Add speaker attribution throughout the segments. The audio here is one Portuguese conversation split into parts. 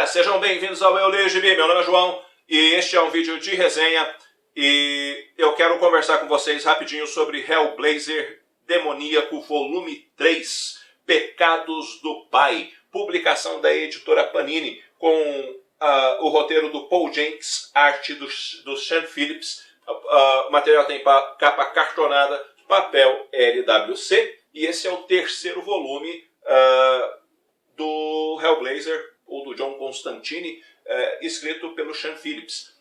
Speaker 1: sejam bem-vindos ao Eu Leio Gibi. Meu nome é João e este é um vídeo de resenha e eu quero conversar com vocês rapidinho sobre Hellblazer Demoníaco Volume 3, Pecados do Pai, publicação da editora Panini, com o roteiro do Paul Jenkins, arte do Sean Phillips. O material tem capa cartonada, papel LWC, e esse é o terceiro volume do Hellblazer, ou do John Constantine, escrito pelo Sean Phillips.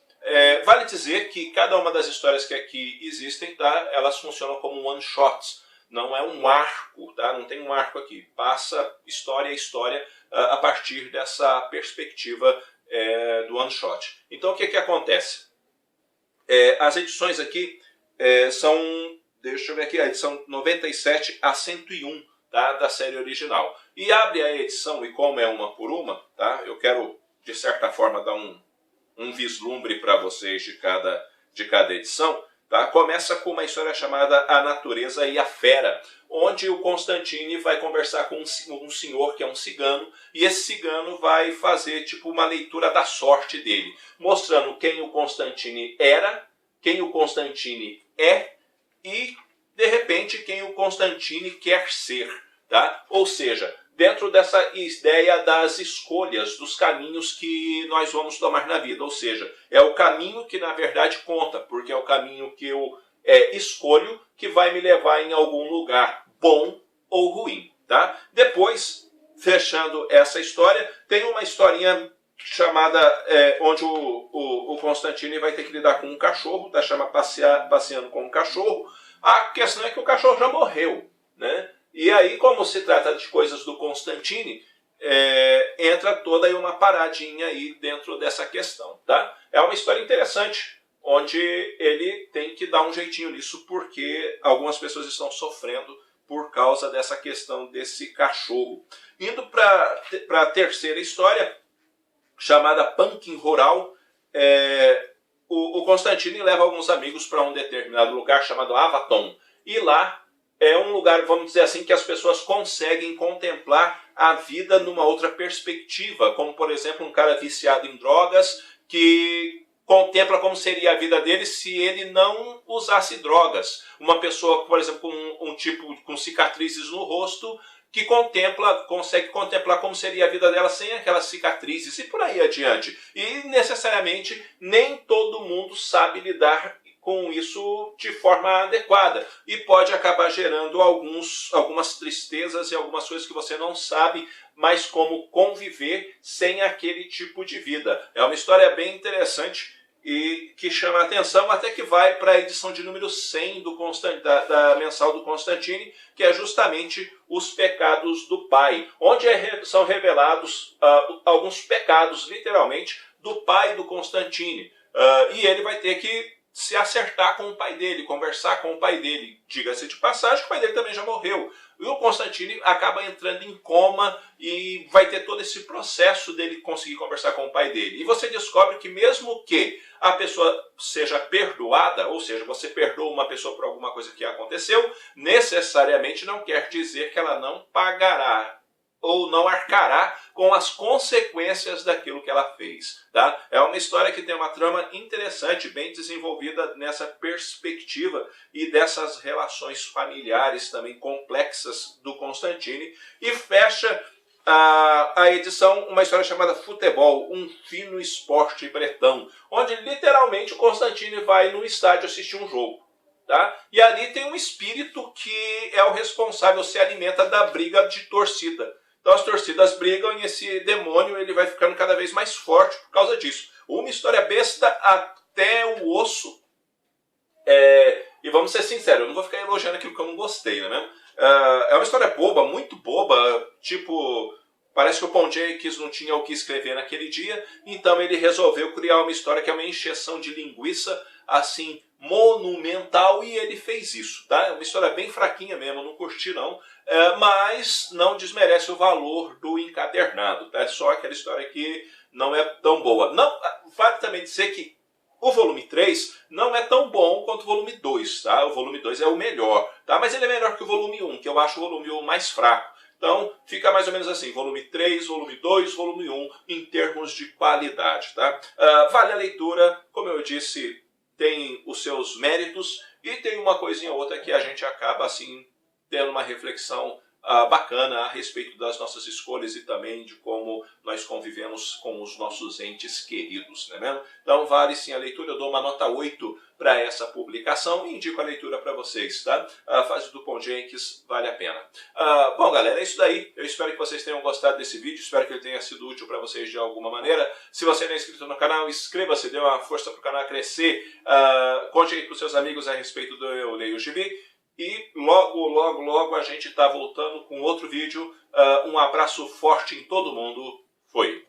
Speaker 1: Vale dizer que cada uma das histórias que aqui existem, tá, elas funcionam como one-shots. Não é um arco, tá? Não tem um arco aqui. Passa história a história a partir dessa perspectiva do one-shot. Então o que acontece? As edições aqui são, deixa eu ver aqui, a edição 97 a 101, tá, da série original. E abre a edição, e como é uma por uma, tá, eu quero de certa forma dar um vislumbre para vocês de cada edição. Tá? Começa com uma história chamada A Natureza e a Fera, onde o Constantine vai conversar com um senhor que é um cigano, e esse cigano vai fazer tipo uma leitura da sorte dele, mostrando quem o Constantine era, quem o Constantine é e, de repente, quem o Constantine quer ser. Tá? Ou seja, dentro dessa ideia das escolhas, dos caminhos que nós vamos tomar na vida. Ou seja, é o caminho que na verdade conta, porque é o caminho que eu escolho que vai me levar em algum lugar, bom ou ruim. Tá? Depois, fechando essa história, tem uma historinha chamada, onde o Constantine vai ter que lidar com um cachorro, tá? Chama Passeando com um Cachorro. A questão é que o cachorro já morreu, né? E aí, como se trata de coisas do Constantine, entra toda aí uma paradinha aí dentro dessa questão, tá? É uma história interessante, onde ele tem que dar um jeitinho nisso, porque algumas pessoas estão sofrendo por causa dessa questão desse cachorro. Indo para a terceira história, chamada Pumpkin Rural, o Constantine leva alguns amigos para um determinado lugar chamado Avaton, e lá é um lugar, vamos dizer assim, que as pessoas conseguem contemplar a vida numa outra perspectiva, como, por exemplo, um cara viciado em drogas que contempla como seria a vida dele se ele não usasse drogas. Uma pessoa, por exemplo, com um tipo com cicatrizes no rosto, que consegue contemplar como seria a vida dela sem aquelas cicatrizes e por aí adiante. E, necessariamente, nem todo mundo sabe lidar com isso de forma adequada, e pode acabar gerando algumas tristezas e algumas coisas que você não sabe mais como conviver sem aquele tipo de vida. É uma história bem interessante e que chama a atenção, até que vai para a edição de número 100 da mensal do Constantine, que é justamente os pecados do pai, onde são revelados alguns pecados, literalmente, do pai do Constantine. E ele vai ter que se acertar com o pai dele, conversar com o pai dele. Diga-se de passagem que o pai dele também já morreu. E o Constantine acaba entrando em coma e vai ter todo esse processo dele conseguir conversar com o pai dele. E você descobre que mesmo que a pessoa seja perdoada, ou seja, você perdoa uma pessoa por alguma coisa que aconteceu, necessariamente não quer dizer que ela não pagará ou não arcará com as consequências daquilo que ela fez. Tá? É uma história que tem uma trama interessante, bem desenvolvida nessa perspectiva e dessas relações familiares também complexas do Constantine. E fecha a edição uma história chamada Futebol, um fino esporte bretão, onde literalmente o Constantine vai no estádio assistir um jogo. Tá? E ali tem um espírito que é o responsável, se alimenta da briga de torcida. Então as torcidas brigam e esse demônio ele vai ficando cada vez mais forte por causa disso. Uma história besta até o osso. E vamos ser sinceros, eu não vou ficar elogiando aquilo que eu não gostei, né? É uma história boba, muito boba, tipo, parece que o Paul Jenkins não tinha o que escrever naquele dia, então ele resolveu criar uma história que é uma encheção de linguiça, assim, monumental, e ele fez isso, tá? É uma história bem fraquinha mesmo, não curti não, mas não desmerece o valor do encadernado, tá? É só aquela história que não é tão boa. Não, vale também dizer que o volume 3 não é tão bom quanto o volume 2, tá? O volume 2 é o melhor, tá? Mas ele é melhor que o volume 1, que eu acho o volume 1 mais fraco. Então fica mais ou menos assim, volume 3, volume 2, volume 1, em termos de qualidade. Tá? Vale a leitura, como eu disse, tem os seus méritos e tem uma coisinha ou outra que a gente acaba assim tendo uma reflexão bacana a respeito das nossas escolhas e também de como nós convivemos com os nossos entes queridos, não é mesmo? Então vale sim a leitura, eu dou uma nota 8 para essa publicação e indico a leitura para vocês, tá? A fase do Pon Jenkins vale a pena. Bom galera, é isso daí, eu espero que vocês tenham gostado desse vídeo, espero que ele tenha sido útil para vocês de alguma maneira. Se você não é inscrito no canal, inscreva-se, dê uma força para o canal crescer, conte aí para os seus amigos a respeito do Eu Leio Gibi. E logo a gente está voltando com outro vídeo. Um abraço forte em todo mundo. Foi!